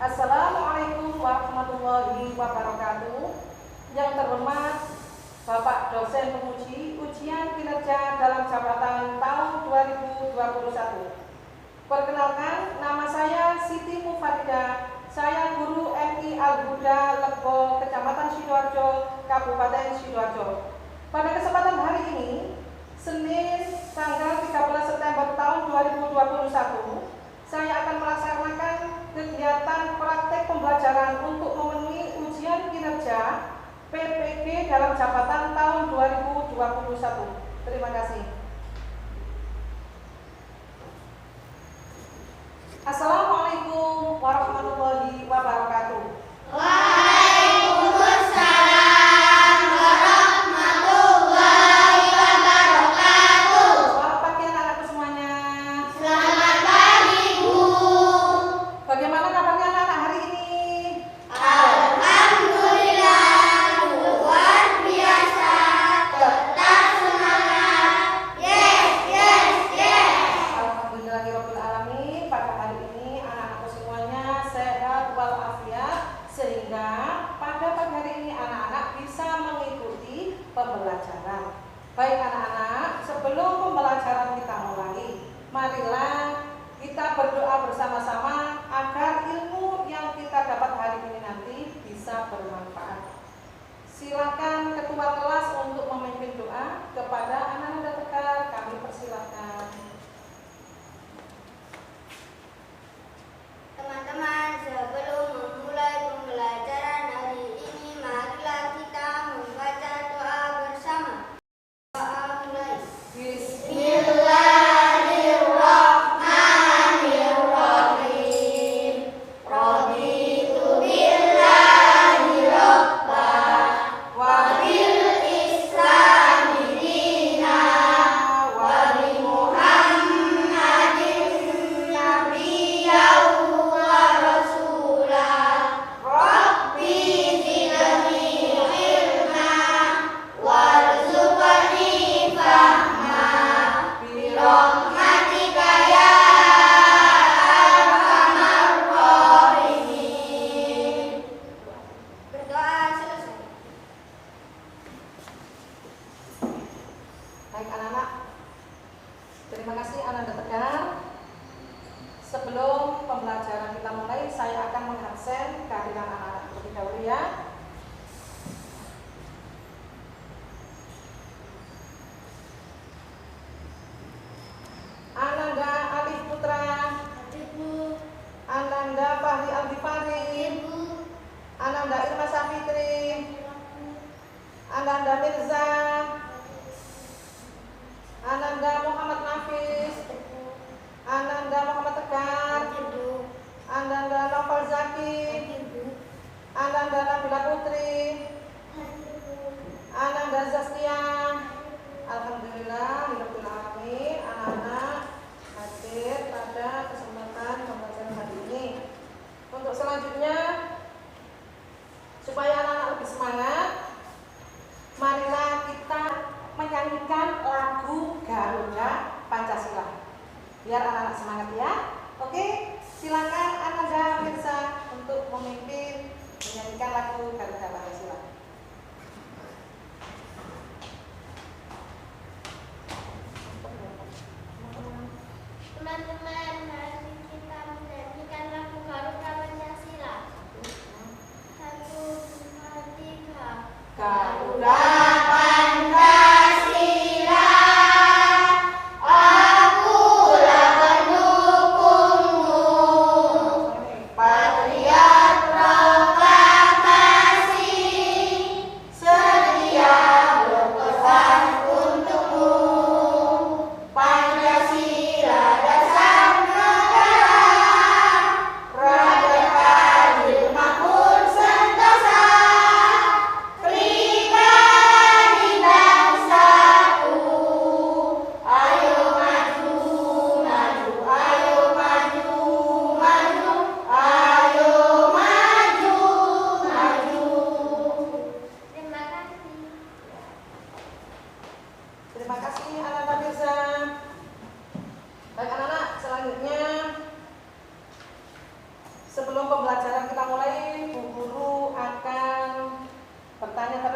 Assalamualaikum warahmatullahi wabarakatuh. Yang terhormat Bapak dosen penguji ujian kinerja dalam jabatan tahun 2021. Perkenalkan, nama saya Siti Mufaridah. Saya guru MI Al-Huda Lebo, Kecamatan Sidoarjo, Kabupaten Sidoarjo. Pada kesempatan hari ini, Senin tanggal 13 September tahun 2021, saya akan melaksanakan kegiatan praktek pembelajaran untuk memenuhi ujian kinerja PPG dalam jabatan tahun 2021. Terima kasih. Assalamualaikum warahmatullahi wabarakatuh. Waalaikumsalam warahmatullahi wabarakatuh. Selamat pagi anak-anakku semuanya. Selamat pagi, Bu. Bagaimana kabarnya anak-anak hari ini? Alhamdulillah, luar biasa. Tetap semangat. Yes, yes, yes. Alhamdulillahirabbil alamin. Pada hari ini anak-anakku semuanya sehat walafiat, sehingga pada pagi hari ini anak-anak bisa mengikuti pembelajaran. Baik anak-anak, sebelum pembelajaran kita mulai, marilah kita berdoa bersama-sama agar ilmu yang kita dapat hari ini nanti bisa bermanfaat. Silakan ketua kelas untuk memimpin doa kepada anak-anak terdekat. Kami persilakan. Teman-teman, sebelum memulai pembelajaran hari ini, marilah kita membaca doa bersama. Doa mulai. Bismillahirrahmanirrahim. Raditu billahi robba wa bil islami dina wa bi Muhammadin nabiyyan wa rasulah. Rabbi zidni ilma warzuqni fahma birahmatika ya arhamar rahimin. Berdoa selesai. Baik anak-anak, terima kasih anak terdekat. Sebelum pembelajaran kita mulai, saya akan mengabsen kehadiran anak-anak terlebih dahulu ya. Ananda Alif Putra, Ibu, Ananda Fahri Alfifari, Ibu, Ananda Irma Safitri, Ananda Mirza, Ananda Muhammad Nafis, Ananda Muhammad Tegar, Ibu, Ananda Novel Zaki, Ananda Nabila Putri, Ananda Zaskia. Alhamdulillah, Rabbil alamin, anak-anak hadir pada kesempatan pembelajaran hari ini. Untuk selanjutnya, supaya anak-anak lebih semangat, marilah kita menyanyikan lagu Garuda Pancasila. Biar anak-anak semangat ya. Oke, silakan Ananda Mirza untuk memimpin menyanyikan lagu Garuda Pancasila.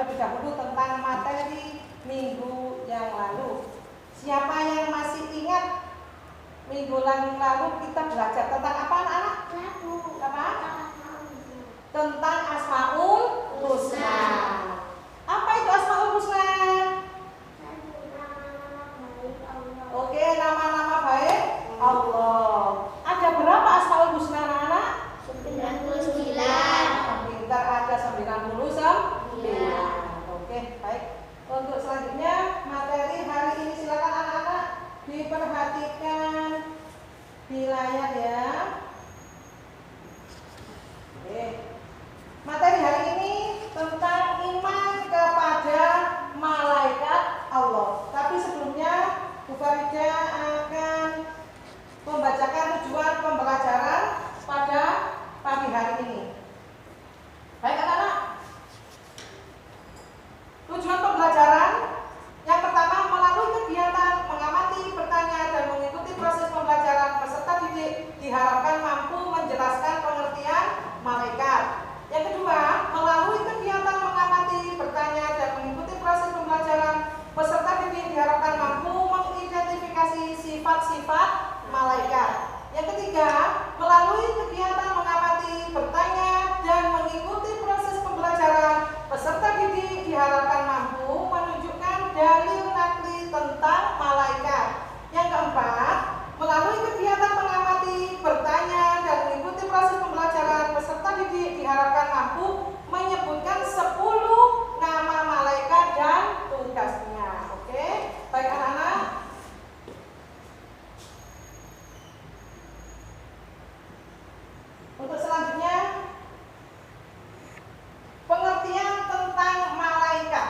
terlebih dahulu tentang materi minggu yang lalu. Siapa yang masih ingat minggu lalu kita belajar tentang apa anak-anak? Apa? Tentang Asmaul Husna. Apa itu Asmaul Husna? Oke, nama-nama baik Allah. Ada berapa Asmaul Husna anak-anak? 99. Pintar, ada 99. Oke, baik. Untuk selanjutnya materi hari ini silakan anak-anak diperhatikan di layar ya. Oke. Materi hari ini tentang iman kepada malaikat Allah. Tapi sebelumnya Bu Farida akan membacakan tujuan pembelajaran pada pagi hari ini. Baik anak-anak. Tujuan pembelajaran yang pertama, melalui kegiatan mengamati, bertanya, dan mengikuti proses pembelajaran peserta didik diharapkan mampu menjelaskan pengertian malaikat. Yang kedua, melalui kegiatan mengamati, bertanya, dan mengikuti proses pembelajaran peserta didik diharapkan mampu mengidentifikasi sifat-sifat malaikat. Yang ketiga, melalui kegiatan mengamati, bertanya, dan mengikuti proses pembelajaran peserta didik diharapkan mampu menunjukkan dalil nakli tentang malaikat. Yang keempat, melalui kegiatan mengamati, bertanya, dan mengikuti proses pembelajaran peserta didik diharapkan mampu menyebutkan 10 nama malaikat dan tugasnya. Oke, baik anak-anak. Untuk selanjutnya, pengertian tentang malaikat.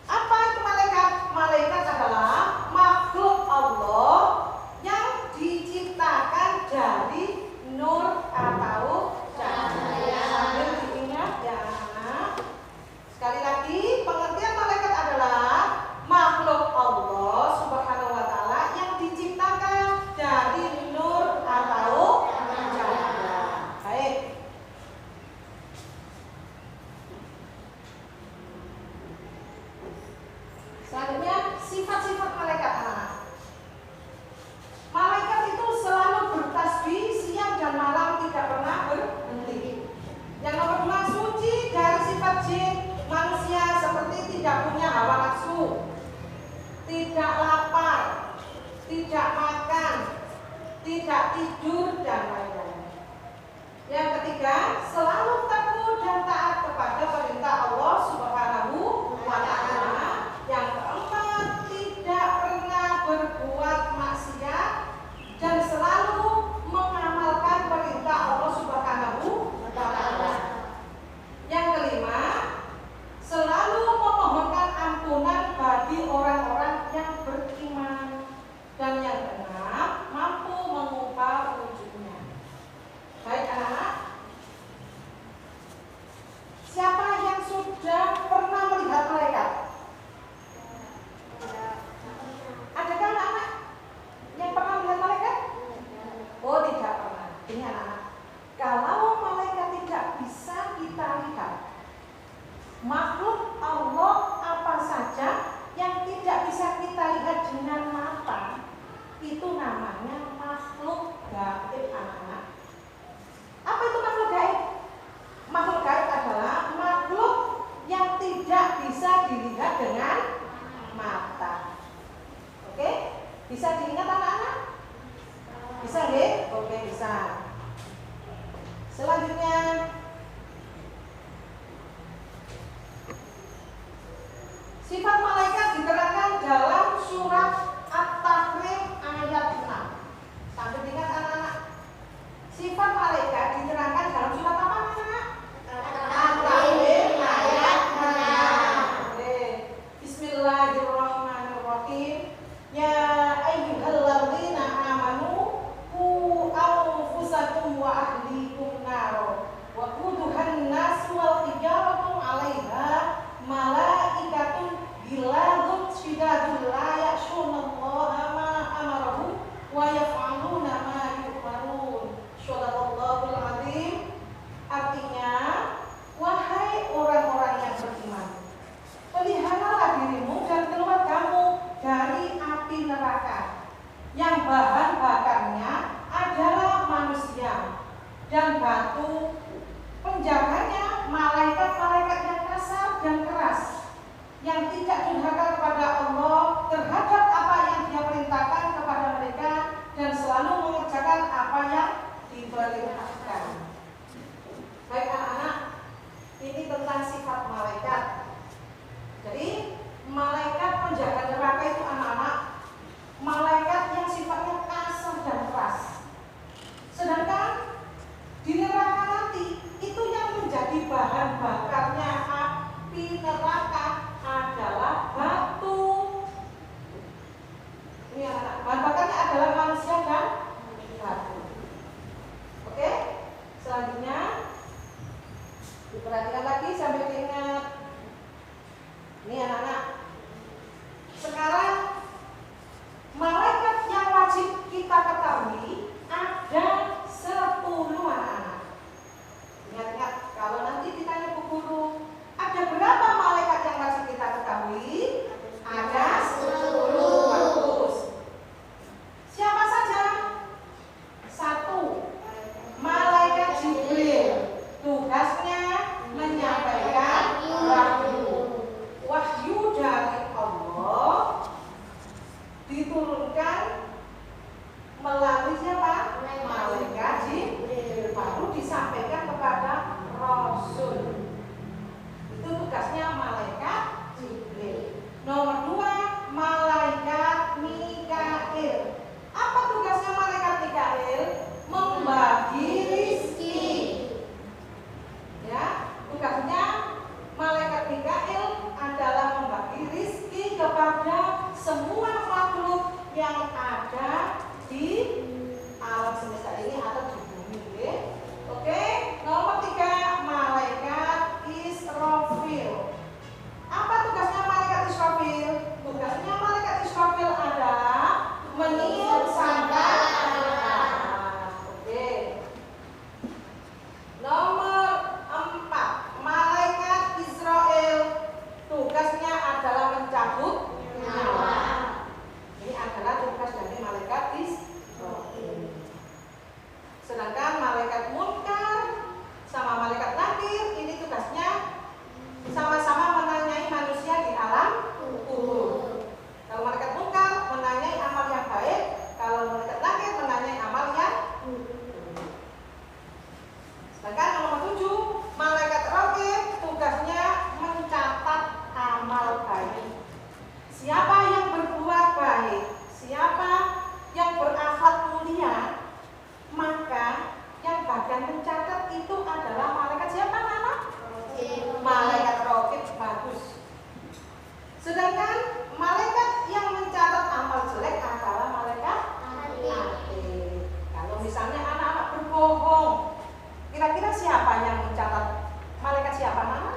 Apa itu malaikat? Malaikat adalah makhluk Allah yang diciptakan dari nur atau cahaya. Sambil diingat ya anak-anak. Sekali lagi, pengertian malaikat adalah makhluk Allah Subhanahu wa taala yang diciptakan dari nur atau cahaya. Baik. Selanjutnya, sifat-sifat malaikat anak-anak. Malaikat itu selalu bertasbih siang dan malam, tidak pernah berhenti. Yang nomor 2, suci dari sifat jin. Manusia seperti tidak punya hawa nafsu, tidak lapar, tidak makan, tidak tidur, dan lain-lain. Yang ketiga, selalu teguh dan taat kepada perintah Allah Subhanahu wa taala. Yang keempat, tidak pernah berbuat maksiat dan selalu mengamalkan perintah Allah Subhanahu wa taala. Yang kelima, selalu memohonkan ampunan bagi orang-orang yang beriman. Dan yang keenam, mampu mengubah wujudnya. Baik anak-anak, siapa yang sudah pernah melihat malaikat? Adakah anak-anak yang pernah melihat malaikat? Oh, tidak pernah. Ini anak-anak, kalau malaikat tidak bisa kita lihat, makhluk Allah apa saja yang tidak bisa kita lihat dengan mata, itu namanya makhluk gaib anak-anak. Apa itu makhluk gaib? Makhluk gaib adalah makhluk yang tidak bisa dilihat dengan mata. Oke? Bisa diingat anak-anak? Bisa nggih? Oke, bisa. Selanjutnya, sifat malaikat diterangkan dalam surat At-Tahrim ayat 6. Sampai ingat anak-anak? Sifat malaikat diterangkan dalam surat apa anak? At-Tahrim ayat 6. Oke. Bismillahirrahmanirrahim. Ya ayyuhalladzina amanu qu anfusakum wa ahlikum nar wa dan batu. Penjaganya malaikat-malaikat yang kasar dan keras, yang tidak durhaka kepada Allah terhadap apa yang Dia perintahkan kepada mereka dan selalu mengerjakan apa yang diperintahkan. Baik anak-anak, ini tentang sifat malaikat. Jadi malaikat penjaga neraka itu anak-anak, malaikat yang sifatnya kasar dan keras. Sedangkan di neraka nanti itu yang menjadi bahan bakarnya api neraka adalah batu. Ini anak, bahan bakarnya adalah manusia dan batu. Oke, selanjutnya diperhatikan lagi sambil diingat. Ini anak-anak, sekarang malaikat yang wajib kita ketahui ada 10 anak-anak. Ingat-ingat, kalau nanti ditanya Bu Guru, ada berapa malaikat yang wajib kita ketahui? Ada 10. Bagus. Siapa saja? 1. Malaikat Jibril. Tugasnya menyampaikan wahyu. Wahyu dari Allah diturunkan melalui siapa? Malaikat Jibril, baru disampaikan kepada Rasul. Itu tugasnya malaikat Jibril. Nomor 2, malaikat Mikail. Apa tugasnya malaikat Mikail? Membagi rizki. Ya, tugasnya malaikat Mikail adalah membagi rizki kepada semua makhluk yang ada di alam semesta ini atau di bumi. Oke. Nomor 3, malaikat Israfil. Apa tugasnya malaikat Israfil? Tugasnya malaikat Israfil adalah meniup sangkakala. Oke. Nomor 4, malaikat Israel. Tugasnya adalah mencabut nyawa. Ini adalah tugas dari malaikat Israel. Sedangkan malaikat Munkar sama malaikat Nakir ini tugasnya sama-sama menanyai manusia di alam kubur. Kalau malaikat Munkar menanyai amal yang baik, kalau malaikat Nakir menanyai amal yang buruk. Sedangkan nomor 7, malaikat Raqib tugasnya mencatat amal baik. Siapa yang berbuat baik, siapa yang berakhlak mulia, maka yang bagian mencatat itu adalah malaikat siapa, Nana? Malaikat Raqib. Bagus. Sedangkan malaikat yang mencatat amal jelek adalah malaikat Atid. Kalau misalnya anak-anak berbohong, kira-kira siapa yang mencatat? Malaikat siapa, Nana?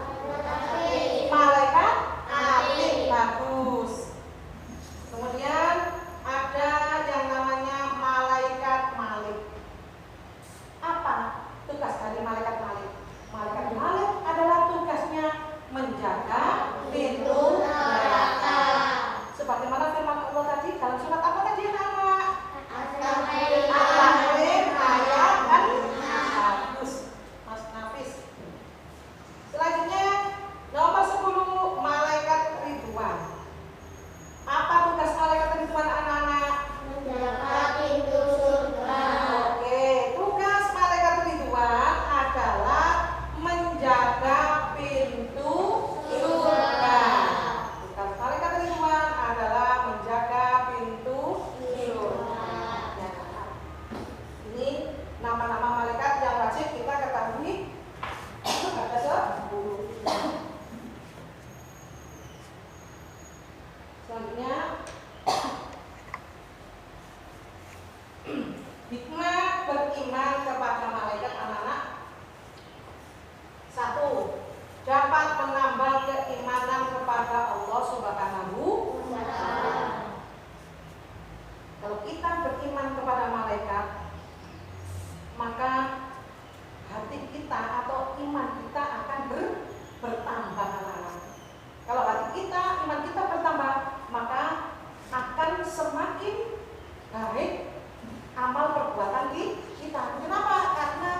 Malaikat Atid. Bagus. Kemudian ada yang namanya malaikat Malik. Apa tugas dari malaikat Malik? Malaikat Malik adalah tugasnya menjaga pintu neraka. Sebagaimana firman Allah tadi dalam surat apa tadi, anak? Al-Tahrim ayat 6. Bagus, Mas Nafis. Selanjutnya nomor 10, malaikat Ridwan. Apa tugas malaikat Ridwan, anak-anak? Menjaga pintu surga. Oke, tugas malaikat Ridwan adalah menjaga pintu surga. Tugas malaikat Ridwan adalah menjaga pintu surga. Ya. Ini nama-nama malaikat yang wajib kita ketahui. Ada 10. Selanjutnya hikmah beriman kepada malaikat, anak-anak. 1, dapat menambah keimanan kepada Allah Subhanahu wa Ta'ala. Kalau kita beriman kepada malaikat, maka hati kita atau iman kita akan bertambah, anak-anak. Kalau hati kita, iman kita bertambah, maka akan semakin baik amal perbuatan kita. Kenapa? Karena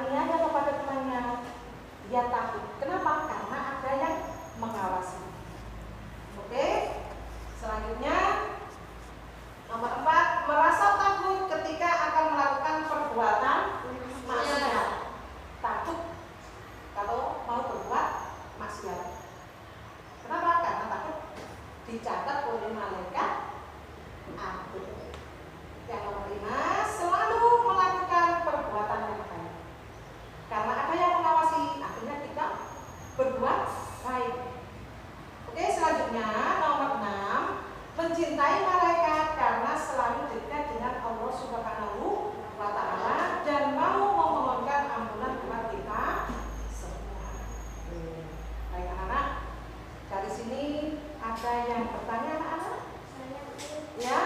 ini aja kepada temannya. Dia takut. Kenapa? Karena ada yang mengawasi. Oke. Selanjutnya nomor 4, merasa takut ketika akan melakukan perbuatan maksiat. Takut kalau mau berbuat maksiat. Kenapa? Karena takut dicatat oleh malaikat aduh. Yang nomor 5, selalu melakukan perbuatan yang baik. Karena ada yang mengawasi, akhirnya kita berbuat baik. Oke, selanjutnya nomor 6, mencintai malaikat karena selalu dekat dengan Allah Subhanahu wa Ta'ala dan mau memohonkan ampunan buat kita semua. Baik anak-anak, dari sini ada yang bertanya anak-anak? Ya?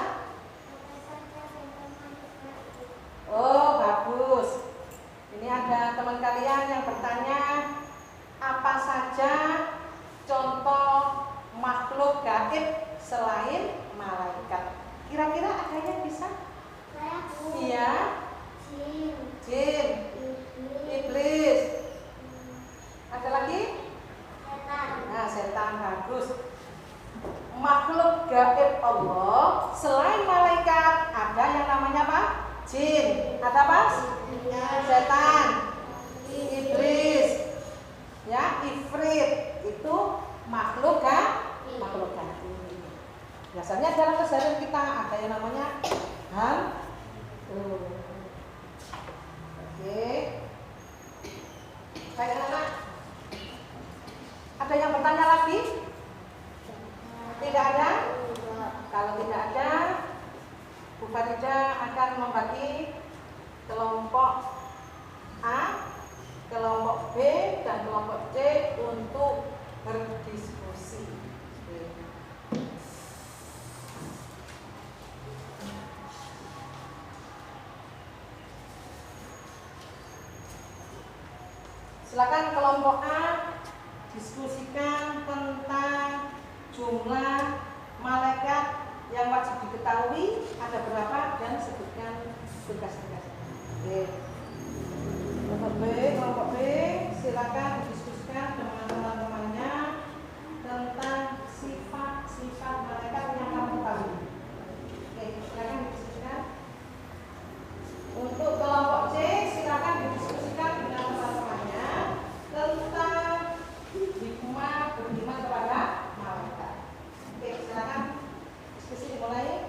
Oh, bagus. Ini ada teman kalian yang bertanya, apa saja contoh makhluk gaib selain malaikat? Kira-kira ada yang bisa? Iya. Jin. Iblis. Ada lagi? Nah, setan. Bagus. Makhluk gaib Allah selain malaikat ada yang namanya apa? Jin. Ada apa? Setan. Iblis. Ya, ifrit. Itu makhluk makhluk gaib. Biasanya dalam keseharian kita ada yang namanya hantu. Oke. Baik anak-anak. Ada yang bertanya lagi? Tidak ada? Kalau tidak ada, Bu Farida akan membagi kelompok A, kelompok B, dan kelompok C untuk berdiskusi. Silakan kelompok A diskusikan tentang jumlah malaikat yang wajib diketahui ada berapa dan sebutkan tugas-tugasnya. Oke. Kelompok B, silakan didiskusikan dengan teman-temannya tentang sifat-sifat malaikat yang kamu ketahui. Oke, silakan didiskusikan. Untuk kelompok C, silakan didiskusikan dengan teman-temannya tentang hikmah beriman kepada malaikat. Oke, silakan diskusi dimulai.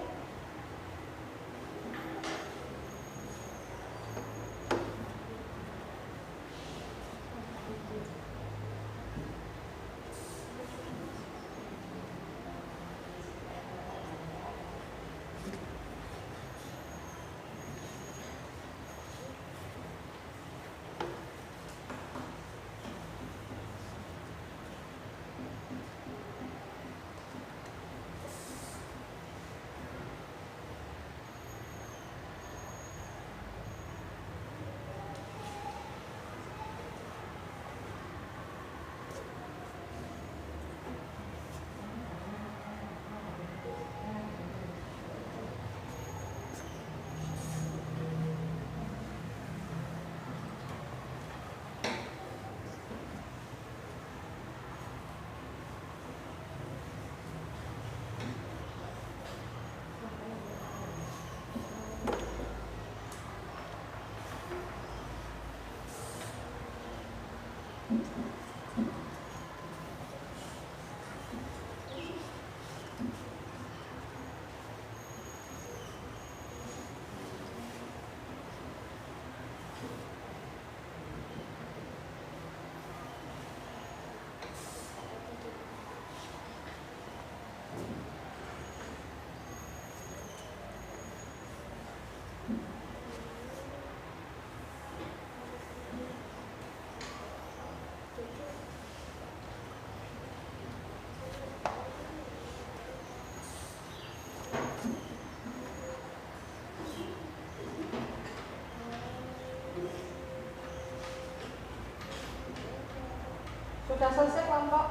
Sudah selesai kelompok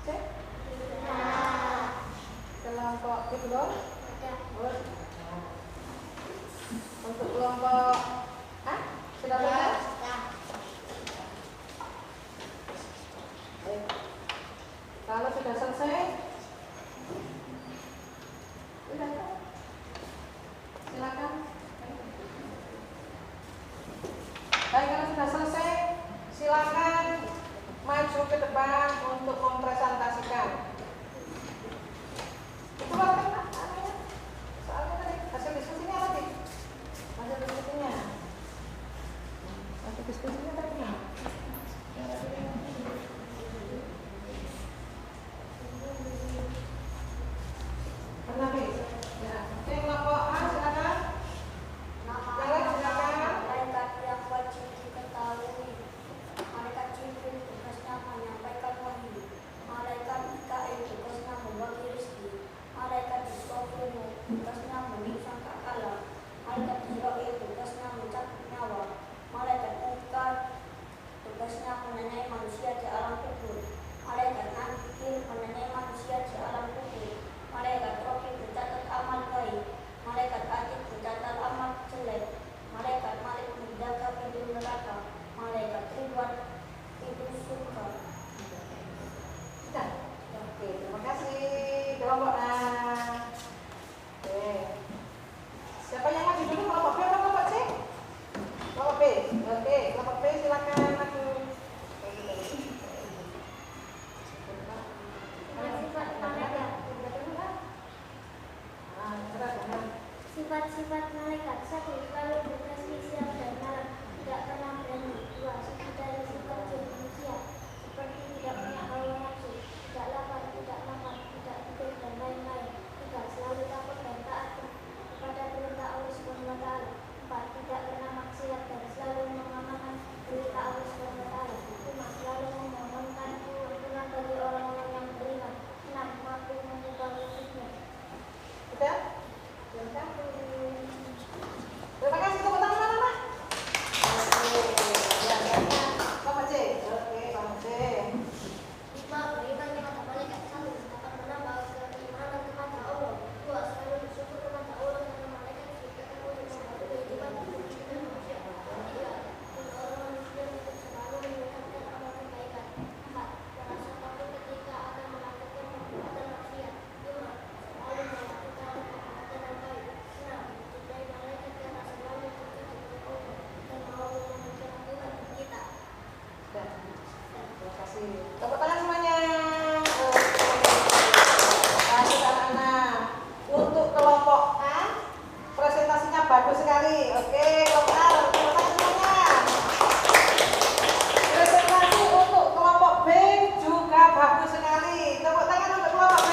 C? Kelompok B belum? Untuk kelompok A? Sudah selesai? maju ke depan untuk mempresentasikan. Itu kan soalnya tadi hasil diskusinya apa sih? Hasil diskusinya tadi apa? Pernah nih? Ya. Oke, kelompok A silakan. Yang lain silakan. Malaikat yang wajib diketahui. Malaikat Jibril tugasnya menyampaikan wahyu. Malaikat Mikail tugasnya membagi rezeki. Malaikat Israfil tugasnya menyusun kala. Malaikat Jibril tugasnya mencatat nyawa. Malaikat Munkar tugasnya menanyai manusia di alam kubur. Malaikat Nakir menanyai manusia di alam kubur. Malaikat Rokib mencatat amal baik. Malaikat Atid mencatat amal jelek. Malaikat Malik menjaga pintu neraka. Malaikat Ridwan pintu surga. Sudah. Oke, terima kasih kelompok A. Oke. Siapa yang maju dulu, kelompok B atau kelompok C? Kelompok B. Oke, kelompok B silakan maju. Sifat-sifat malaikat. 1. Selalu berprestasi siang dan malam, tidak pernah berhenti. 2. Dari sifat jadi manusia, seperti tidak punya hawa nafsu, tidak lapar, tidak makan, tidak tidur dan lain-lain. 3. Selalu takut dan taat kepada perintah Allah Subhanahu wa Ta'ala. 4. Tidak pernah maksiat dan selalu mengamalkan perintah Allah Subhanahu wa Ta'ala. 5. Selalu memohonkan ampunan bagi orang-orang yang beriman. 6. Mampu mengubah wujudnya. Sudah? Terima kasih, tepuk tangan anak-anak. Oke, ya, kelompok C. Oke, kelompok C. 5. Beriman kepada malaikat. 1. Dapat menambah keimanan kepada Allah. 2. Selalu bersyukur kepada Allah karena malaikat diciptakan untuk membantu kehidupan dan manusia. 3. Mendorong manusia untuk selalu meningkatkan amal kebaikan. 4. Merasa takut ketika akan melakukan perbuatan maksiat. 5. Selalu melakukan perbuatan yang baik. 6. Mencintai malaikat karena selalu dekat dengan Allah dan mau memenjarakan Tuhan kita. Sudah. Terima kasih. Tepuk tangan semuanya. Bagus anak-anak. Untuk kelompok A, presentasinya bagus sekali. Oke, kelompok A, tepuk tangan semuanya. Presentasi untuk kelompok B juga bagus sekali. Tepuk tangan untuk kelompok B.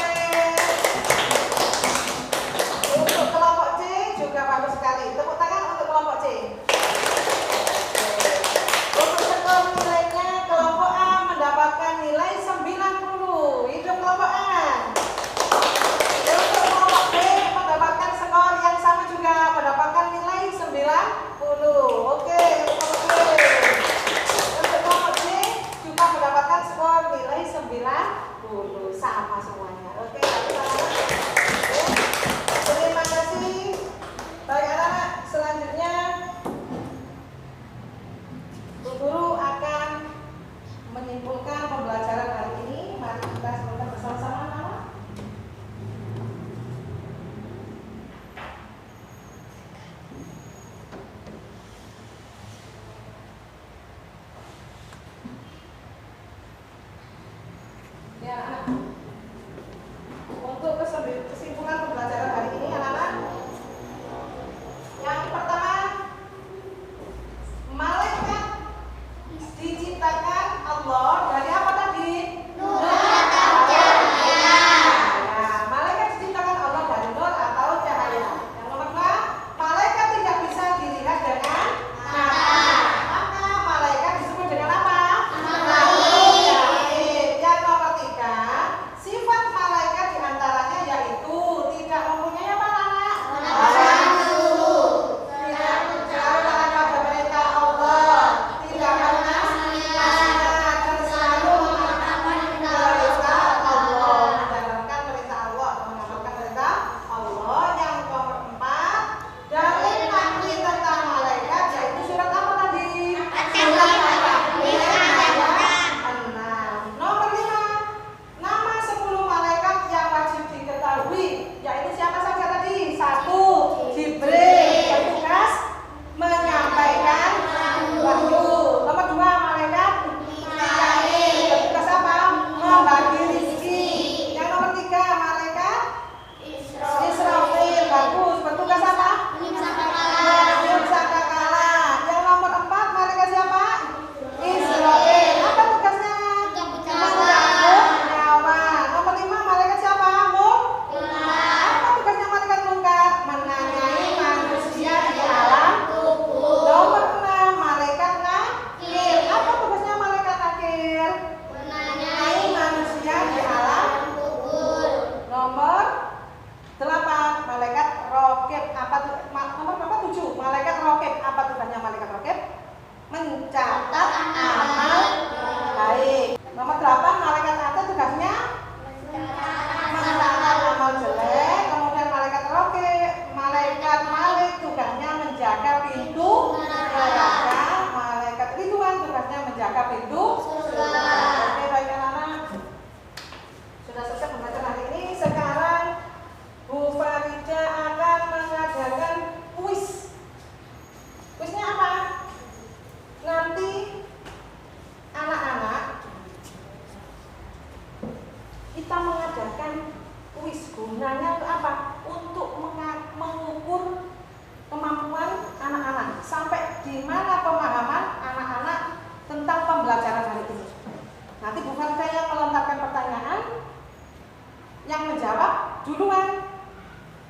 Untuk kelompok C juga bagus sekali. Tepuk tangan untuk kelompok C. Untuk skor nilainya, kelompok A mendapatkan nilai pintu Surga. Oke, baik anak-anak. Sudah selesai pembelajaran hari ini. Sekarang Bu Farida akan mengadakan kuis. Kuisnya apa? Nanti anak-anak kita mengadakan kuis. Gunanya untuk apa? Untuk mengukur kemampuan anak-anak. Sampai di mana pemahaman anak-anak tentang pembelajaran hari ini. Nanti Bu Farida yang melontarkan pertanyaan, yang menjawab duluan,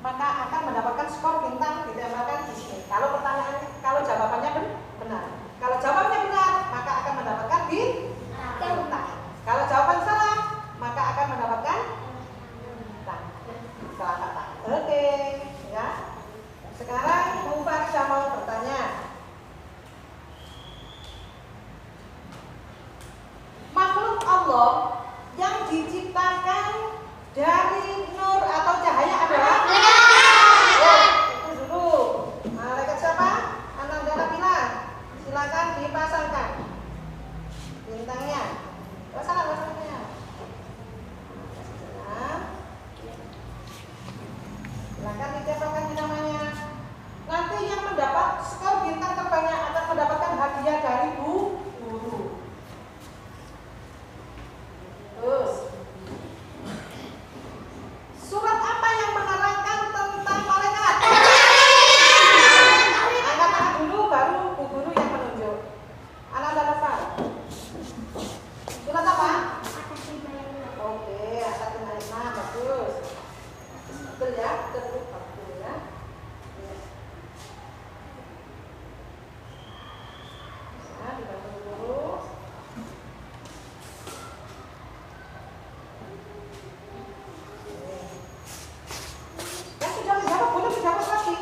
maka akan mendapatkan skor bintang ditambahkan di sini. Kalau jawabannya benar. Kalau jawabannya benar, maka akan mendapatkan bintang. Kalau jawaban salah, maka akan mendapatkan bintang. Salah kata. Oke, ya. Sekarang Bu Farida mau bertanya. Makhluk Allah yang diciptakan dari nur atau cahaya adalah itu dulu. Malaikat siapa? Ananda Nabila. Silakan dipasangkan bintangnya. Pasangnya. Silakan dicatatkan di namanya. Nanti yang mendapat skor bintang terbanyak akan mendapatkan hadiah dari Bu Guru. Terus, surat apa yang menerangkan tentang malaikat? Angkat tangan dulu, baru Bu Guru yang menunjuk. Ananda Nafal. Surat apa? Oke, Asatin Alina, bagus. Betul ya, betul ya. Nah, dibantu dulu. Yang sudah menjawab boleh menjawab lagi.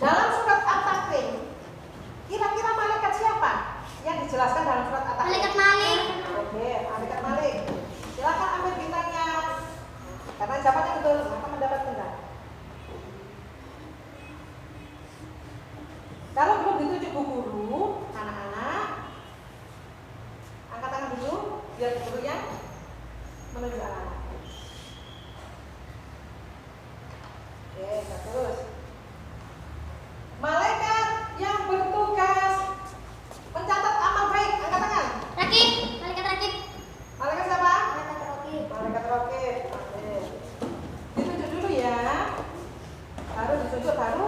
Dalam surat At-Takwin, kira-kira malaikat siapa yang dijelaskan dalam surat At-Takwin? Malaikat Malik. Oke, malaikat Malik. Silakan ambil bintangnya. Karena jawabannya betul, maka mendapat bintang. Kalau belum ditunjuk Bu Guru, anak-anak angkat tangan dulu, biar Bu Guru yang menunjuk anak-anak. Oke, terus. Malaikat yang bertugas mencatat amal baik, angkat tangan. Rakib. Malaikat Rakib. Malaikat siapa? Malaikat Rakib. Malaikat Rokib. Oke. Ditunjuk dulu ya. Baru ditunjuk baru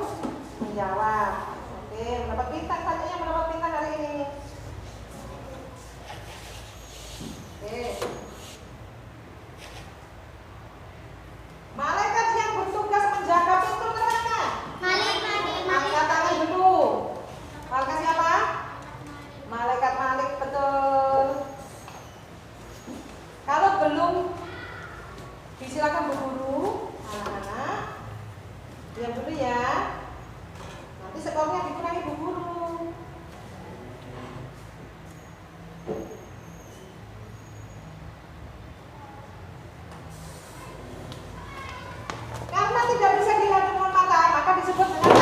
menjawab. Oke, mendapat bintang, tanyanya mendapat bintang hari ini. Oke. Malaikat yang bertugas menjaga pintu neraka. Malik. Angkat tangan dulu. Malaikat siapa? Malaikat Malik, betul. Kalau belum, disilakan Bu Guru, anak-anak. Diam dulu ya. Nanti skornya dikurangi Bu Guru. Karena tidak bisa dilihat dengan mata, maka disebut dengan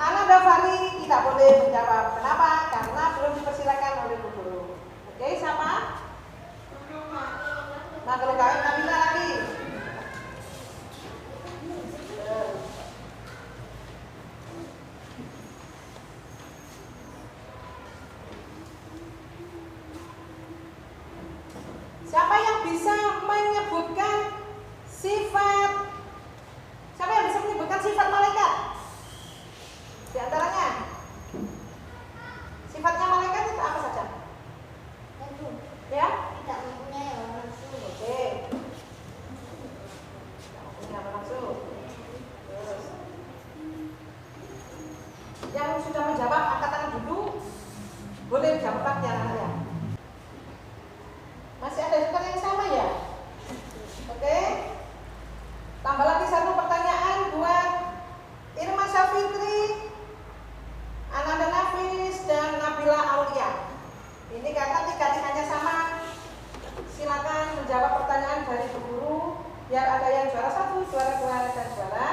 Ananda Fari tidak boleh menjawab. Kenapa? Karena belum dipersilakan oleh Bu Guru. Oke, siapa? Makhluk gaib Nabila lagi. Siapa yang bisa menyebutkan sifat? Siapa yang bisa menyebutkan sifat malaikat? Di antaranya, sifatnya malaikat itu apa saja? Ya? Tidak mempunyai hawa nafsu. Oke. Tidak mempunyai hawa nafsu. Terus, yang sudah menjawab angkat tangan dulu. Boleh jawab lagi anak-anak ya. Masih ada skor yang sama ya? Oke. Tambah lagi satu pertanyaan buat Irma Syafitri, Ananda Nafis, dan Nabila Aulia. Ini karena tiga-tiganya sama. Silakan menjawab pertanyaan dari Bu Guru, biar ada yang juara 1, juara 2, dan juara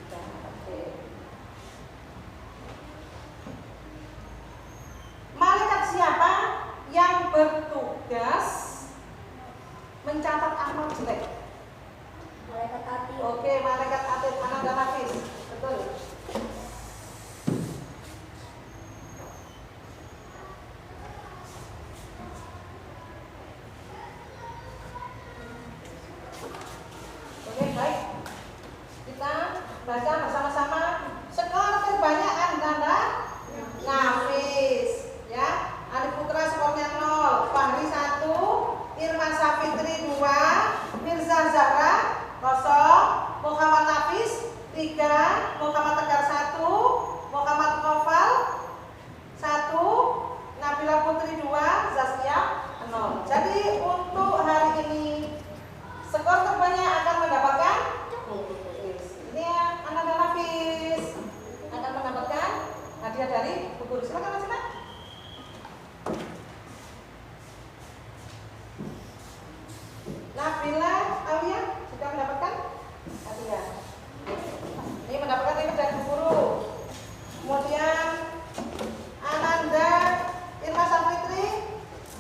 3. Oke. bertugas mencatat amal jelek? Malaikat hati. Oke, malaikat atid. Ananda Hafiz. Betul. Oke, baik. Kita baca bersama-sama. Skor terbanyak Ananda Hafiz. Ya, Arif Putra skornya 0, Fahri 1, Irma Safitri 2, Mirza Zahra 0, Muhammad Hafiz 3, Muhammad Tegar 1, Muhammad Noval 1, Nabila Putri 2, Zaskia 0. Jadi untuk hari ini skor terbanyak akan mendapatkan buku tulis. Ini ya, Ananda Hafiz akan mendapatkan hadiah dari buku tulis. Silakan Mas Ina. Nabila Alia sudah mendapatkan hadiah. Ini mendapatkan ini dari Bu Guru. Kemudian Ananda Irma Safitri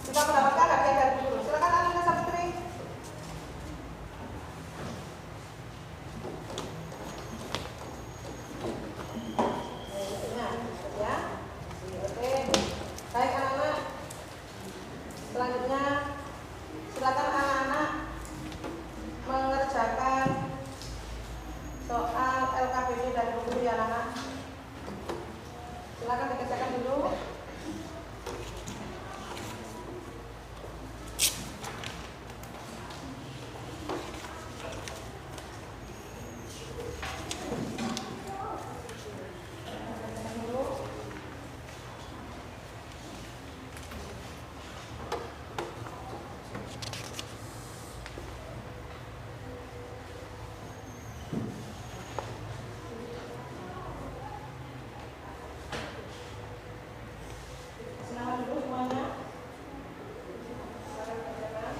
juga mendapatkan hadiah dari Bu Guru. Silakan Ananda Safitri. Ya. Oke. Baik anak-anak. Selanjutnya silakan anak-anak mengerjakan soal LKPD dari Bu Guru ya anak-anak. Silakan dikerjakan dulu. Silakan dulu semuanya. Silakan kerjakan.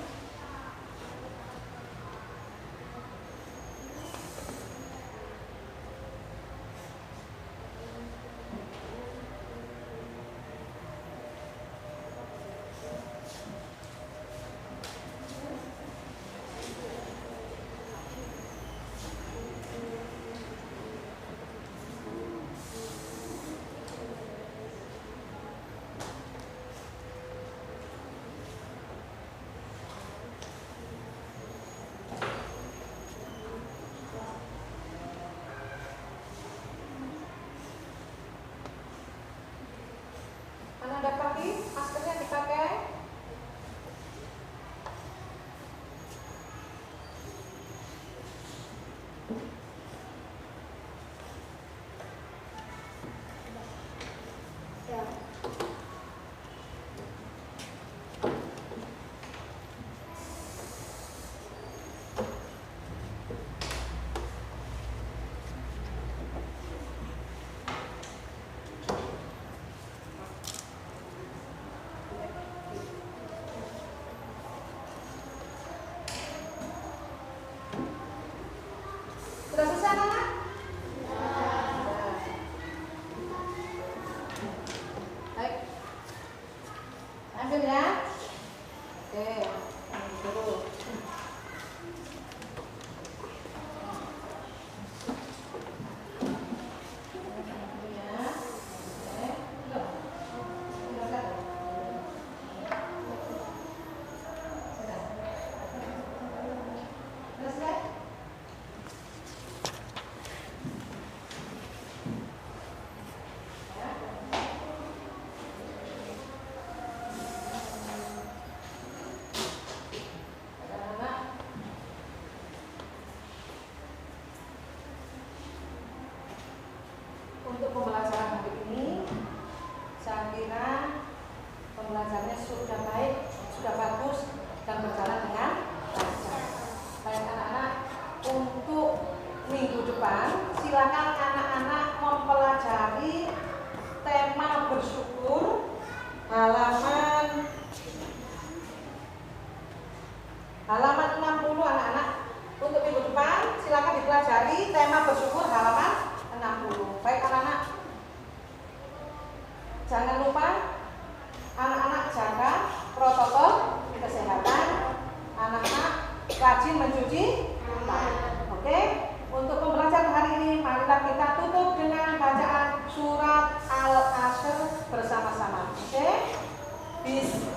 Ananda pakai maskernya dipakai. Ya. Sudah selesai anak-anak? Baik. Ambil ya. Oke, ambil dulu. Ambil ya. Oke. Loh. Sudah selesai. Sudah. Selesai? Ya. Anak-anak. Untuk pembelajaran hari ini, saya kira pembelajarannya sudah baik, sudah bagus, dan berjalan dengan lancar. Baik anak-anak, untuk minggu depan, silakan anak-anak mempelajari tema bersyukur halaman 60 anak-anak. Untuk minggu depan, silakan dipelajari tema bersyukur halaman 60. Baik anak-anak, jangan lupa anak-anak jaga protokol rajin mencuci tangan. Oke, untuk pembelajaran hari ini marilah kita tutup dengan bacaan surat Al-Asr bersama-sama. Oke, Bismillah.